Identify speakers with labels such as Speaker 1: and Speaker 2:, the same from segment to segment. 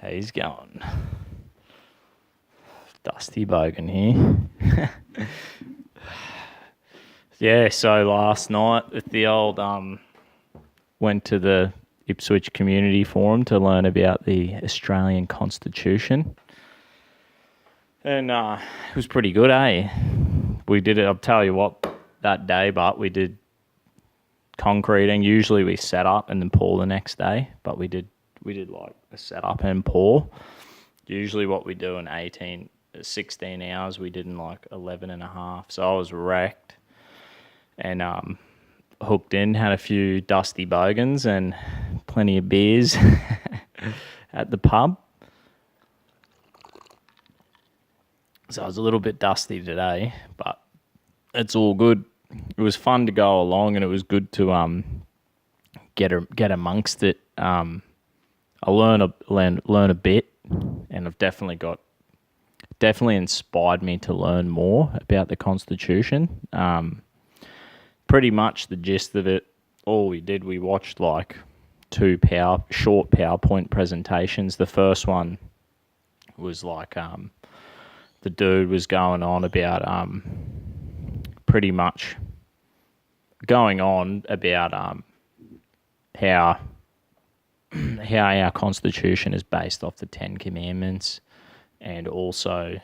Speaker 1: He's going. Dusty Bogan here. Yeah, so last night at the old went to the Ipswich Community Forum to learn about the Australian Constitution. And it was pretty good, eh? We did it, I'll tell you what, that day, but we did concreting. Usually we set up and then pour the next day, but we did like a set up and pour. Usually what we do in 16 hours, we did in like 11 and a half. So I was wrecked and hooked in, had a few dusty bogans and plenty of beers at the pub. So I was a little bit dusty today, but it's all good. It was fun to go along, and it was good to get amongst it. I learn a bit, and I've definitely inspired me to learn more about the Constitution. Pretty much the gist of it, all we watched like two short PowerPoint presentations. The first one was like the dude was going on about pretty much going on about how our Constitution is based off the Ten Commandments, and also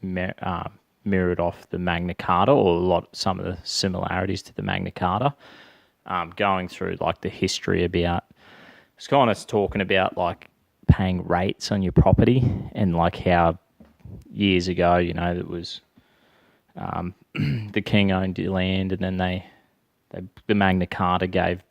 Speaker 1: mirrored off the Magna Carta, or some of the similarities to the Magna Carta. Going through like the history about, it's kind of talking about like paying rates on your property, and like how years ago, it was the king owned the land, and then the Magna Carta gave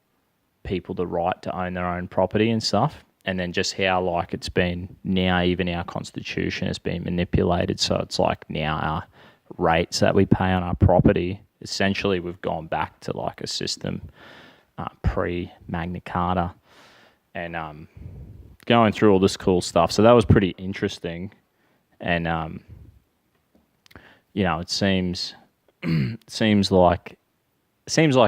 Speaker 1: people the right to own their own property and stuff. And then just how like it's been now, even our Constitution has been manipulated. So it's like now our rates that we pay on our property, essentially we've gone back to like a system pre-Magna Carta, and going through all this cool stuff. So that was pretty interesting. And it seems like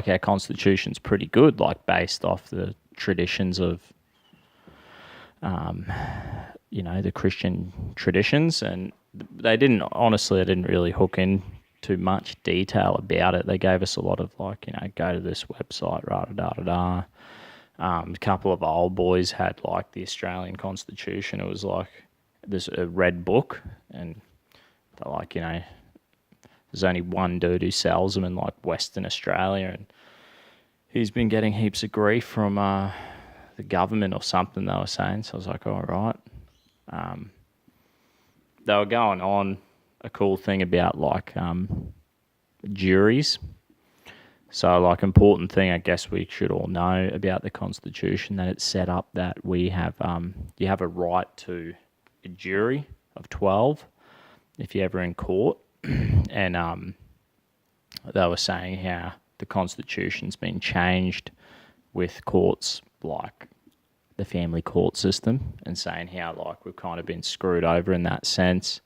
Speaker 1: our Constitution's pretty good, like based off the traditions of the Christian traditions. And they didn't really hook in too much detail about it. They gave us a lot of like, go to this website, a couple of old boys had like the Australian Constitution. It was like a red book, and they're like, there's only one dude who sells them in like Western Australia, and he's been getting heaps of grief from the government or something, they were saying. So I was like, all right. They were going on a cool thing about like juries. So like important thing, I guess we should all know about the Constitution, that it's set up that we have you have a right to a jury of 12 if you're ever in court. And they were saying how the Constitution's been changed with courts like the family court system, and saying how like we've kind of been screwed over in that sense,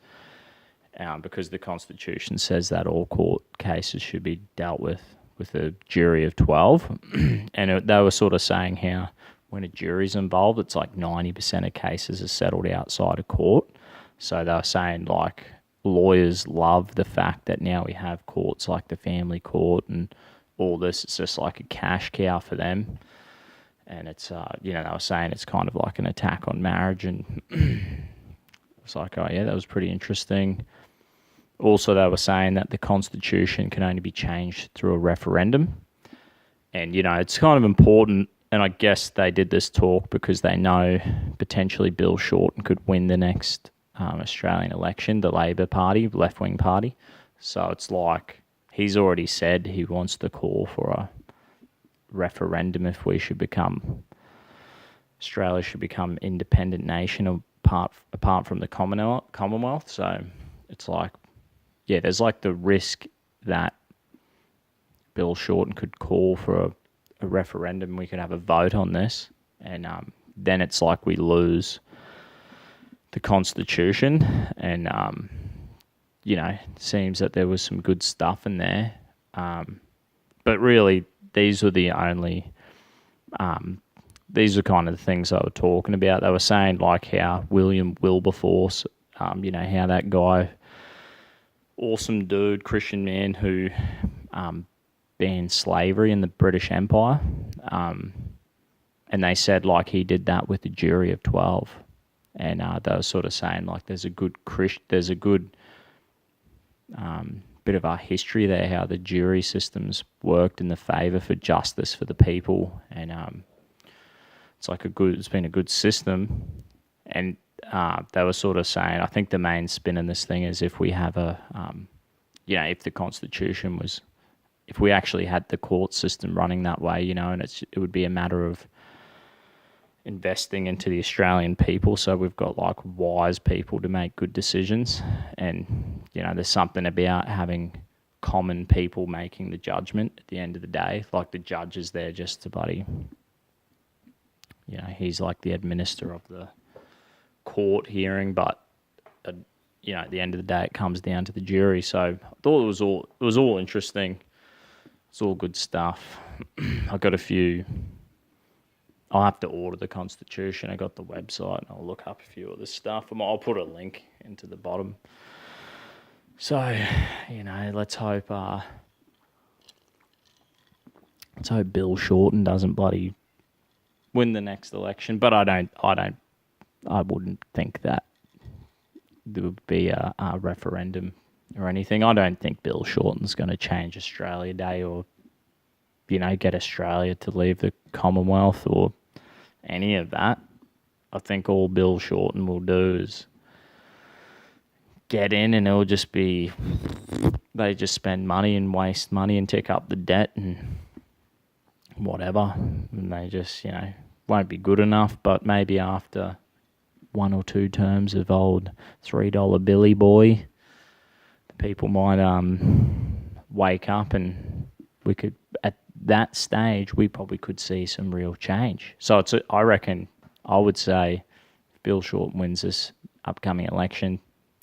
Speaker 1: because the Constitution says that all court cases should be dealt with a jury of 12. And they were sort of saying how when a jury's involved, it's like 90% of cases are settled outside of court. So they were saying like lawyers love the fact that now we have courts like the family court and all this. It's just like a cash cow for them. And it's, they were saying it's kind of like an attack on marriage. And it's like, oh yeah, that was pretty interesting. Also, they were saying that the Constitution can only be changed through a referendum. And, it's kind of important. And I guess they did this talk because they know potentially Bill Shorten could win the next Australian election, the Labor Party, left-wing party. So it's like he's already said he wants to call for a referendum if Australia should become independent nation apart from the Commonwealth. So it's like, yeah, there's like the risk that Bill Shorten could call for a referendum. We could have a vote on this, and then it's like we lose the Constitution. And it seems that there was some good stuff in there, but really these were the only these are kind of the things they were talking about. They were saying like how William Wilberforce, how that guy, awesome dude, Christian man who banned slavery in the British Empire, and they said like he did that with a jury of 12, and they were sort of saying like there's a good bit of our history there, how the jury systems worked in the favour for justice for the people, and it's been a good system, and they were sort of saying, I think the main spin in this thing is if we have if the Constitution was, if we actually had the court system running that way, and it would be a matter of investing into the Australian people, so we've got like wise people to make good decisions, and there's something about having common people making the judgment at the end of the day. Like the judge is there just to he's like the administrator of the court hearing, but at the end of the day it comes down to the jury. So I thought it was all interesting. It's all good stuff. I got a few. I'll have to order the Constitution. I got the website and I'll look up a few of this stuff. I'll put a link into the bottom. So, let's hope Bill Shorten doesn't bloody win the next election. But I wouldn't think that there would be a referendum or anything. I don't think Bill Shorten's going to change Australia Day or, get Australia to leave the Commonwealth or any of that. I think all Bill Shorten will do is get in, and it'll just be they just spend money and waste money and take up the debt and whatever, and they just won't be good enough. But maybe after 1 or 2 terms of old $3 Billy Boy, the people might wake up, and we could, at that stage, we probably could see some real change. So I reckon, I would say, if Bill Shorten wins this upcoming election,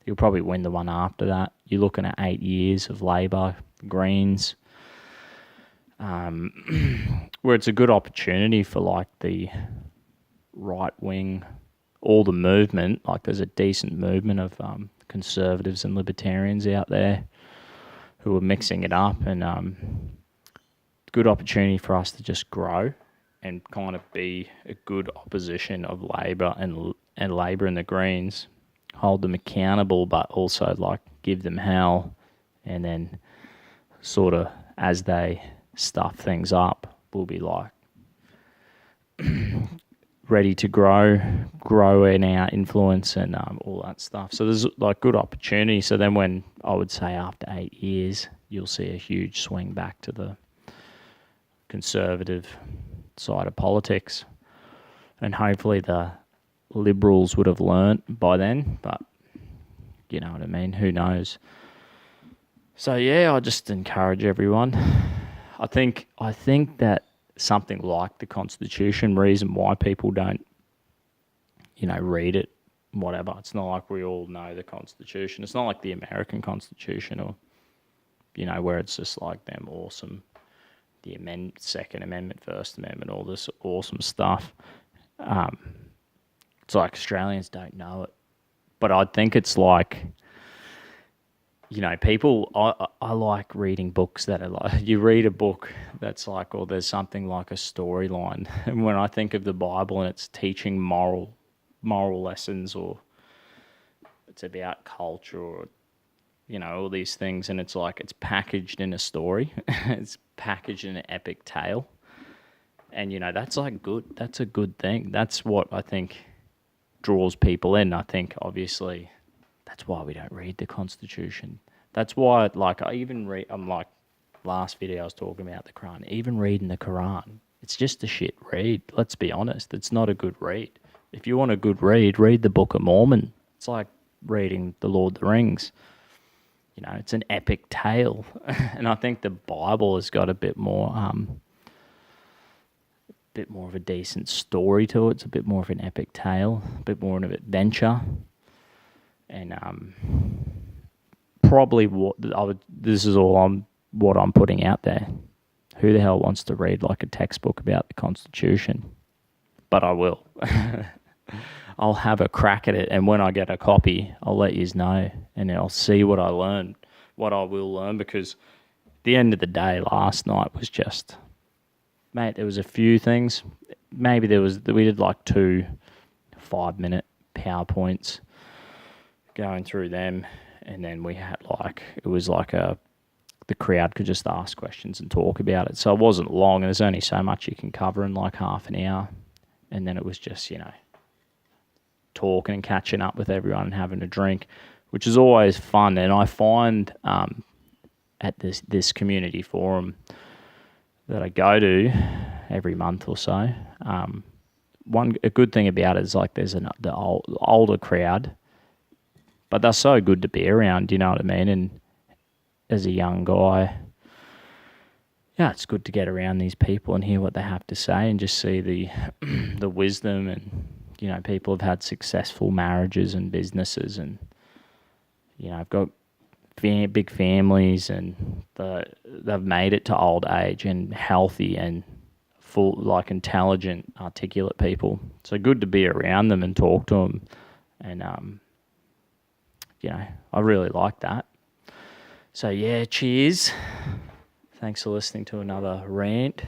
Speaker 1: he'll probably win the one after that. You're looking at 8 years of Labor, Greens, where it's a good opportunity for like the right wing, all the movement. Like there's a decent movement of conservatives and libertarians out there who are mixing it up, and good opportunity for us to just grow and kind of be a good opposition of Labor and Labor and the Greens, hold them accountable, but also like give them hell, and then sort of as they stuff things up, we'll be like ready to grow in our influence and all that stuff. So there's like good opportunity. So then when I would say after 8 years, you'll see a huge swing back to the conservative side of politics, and hopefully the Liberals would have learnt by then, but you know what I mean, who knows. So yeah, I just encourage everyone. I think that something like the Constitution, reason why people don't read it, whatever, it's not like we all know the Constitution. It's not like the American Constitution, or where it's just like them awesome, the Second Amendment, First Amendment, all this awesome stuff. It's like Australians don't know it. But I think it's like, people, I like reading books that are like, you read a book that's like, or there's something like a storyline. And when I think of the Bible and it's teaching moral lessons, or it's about culture, or, all these things, and it's like, it's packaged in a story. It's packaged in an epic tale. And, that's like good. That's a good thing. That's what I think draws people in. I think, obviously, that's why we don't read the Constitution. That's why, like, I even read, last video I was talking about the Quran, even reading the Quran, it's just a shit read. Let's be honest. It's not a good read. If you want a good read the Book of Mormon. It's like reading The Lord of the Rings. It's an epic tale. And I think the Bible has got a bit more of a decent story to it. It's a bit more of an epic tale, a bit more of an adventure. And probably this is all what I'm putting out there. Who the hell wants to read like a textbook about the Constitution? but I will. I'll have a crack at it, and when I get a copy, I'll let you know, and I'll see what I learn, what I will learn, because at the end of the day, last night was just, mate, there was a few things. Maybe we did like 2 5-minute PowerPoints, going through them, and then we had it was like the crowd could just ask questions and talk about it. So it wasn't long, and there's only so much you can cover in like half an hour. And then it was just, talking and catching up with everyone and having a drink, which is always fun. And I find at this community forum that I go to every month or so, a good thing about it is like there's the older crowd, but they're so good to be around, you know what I mean? And as a young guy, yeah, it's good to get around these people and hear what they have to say and just see the the wisdom. And people have had successful marriages and businesses, and I've got big families, and they've made it to old age and healthy and full, like intelligent, articulate people. So good to be around them and talk to them, and I really like that. So yeah, cheers. Thanks for listening to another rant.